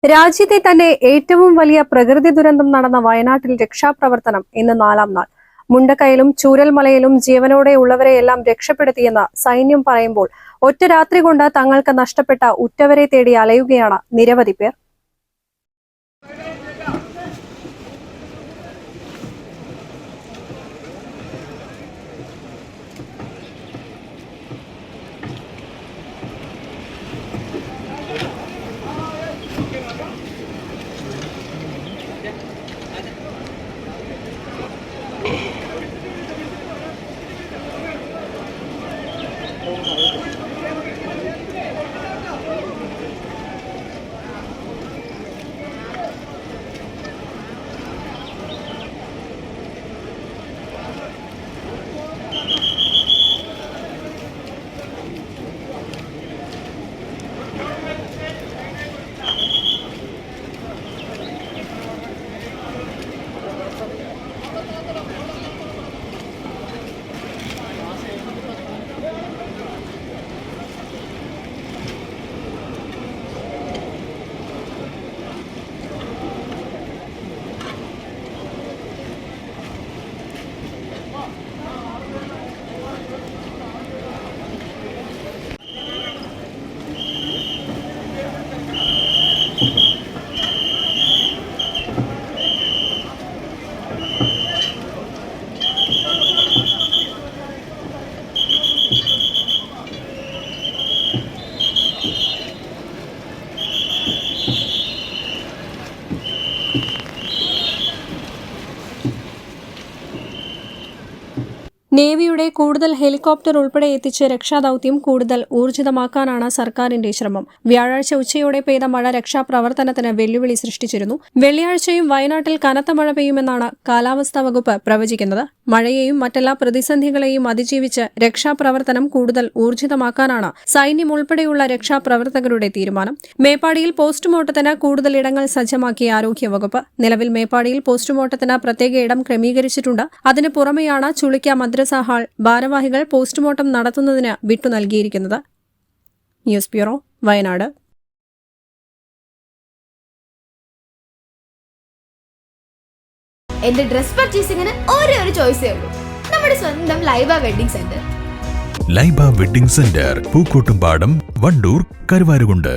രാജ്യത്തെ തന്നെ ഏറ്റവും വലിയ പ്രകൃതി ദുരന്തം നടന്ന വയനാട്ടിൽ രക്ഷാപ്രവർത്തനം ഇന്ന് 4ാം നാൾ. മുണ്ടക്കയിലും ചൂരൽമലയിലും ജീവനോടെ ഉള്ളവരെയെല്ലാം രക്ഷപ്പെടുത്തിയെന്ന് സൈന്യം പറയുമ്പോൾ ഒറ്റ രാത്രി കൊണ്ട് തങ്ങൾക്ക് നഷ്ടപ്പെട്ട ഉറ്റവരെ തേടി അലയുകയാണ് നിരവധി പേർ. നേവിയുടെ കൂടുതൽ ഹെലികോപ്റ്റർ ഉൾപ്പെടെ എത്തിച്ച് രക്ഷാദൌത്യം കൂടുതൽ ഊർജിതമാക്കാനാണ് സർക്കാരിന്റെ ശ്രമം. വ്യാഴാഴ്ച ഉച്ചയോടെ പെയ്ത മഴ രക്ഷാപ്രവർത്തനത്തിന് വെല്ലുവിളി സൃഷ്ടിച്ചിരുന്നു. വെള്ളിയാഴ്ചയും വയനാട്ടിൽ കനത്ത മഴ പെയ്യുമെന്നാണ് കാലാവസ്ഥാ വകുപ്പ് പ്രവചിക്കുന്നത്. മഴയെയും മറ്റെല്ലാ പ്രതിസന്ധികളെയും അതിജീവിച്ച് രക്ഷാപ്രവർത്തനം കൂടുതൽ ഊർജിതമാക്കാനാണ് സൈന്യം ഉൾപ്പെടെയുള്ള രക്ഷാപ്രവർത്തകരുടെ തീരുമാനം. മേപ്പാടിയിൽ പോസ്റ്റ്മോർട്ടത്തിന് കൂടുതൽ ഇടങ്ങൾ സജ്ജമാക്കിയ ആരോഗ്യവകുപ്പ്. നിലവിൽ മേപ്പാടിയിൽ പോസ്റ്റ്മോർട്ടത്തിന് പ്രത്യേക ഇടം ക്രമീകരിച്ചിട്ടുണ്ട്. അതിന് പുറമെയാണ് ചുളിക്ക മദ്രസ ഹാൾ ഭാരവാഹികൾ പോസ്റ്റ്മോർട്ടം നടത്തുന്നതിന് വിട്ടു നൽകിയിരിക്കുന്നത്. News bureau, Wayanad. എന്റെ ഡ്രസ് പർച്ചേസിംഗിന് ഒരേ ഒരു ചോയ്സേ ഉള്ളൂ, നമ്മുടെ സ്വന്തം Laiba wedding centre. Laiba wedding centre, Pookkottumpadam, Wandoor, Karuvarakundu.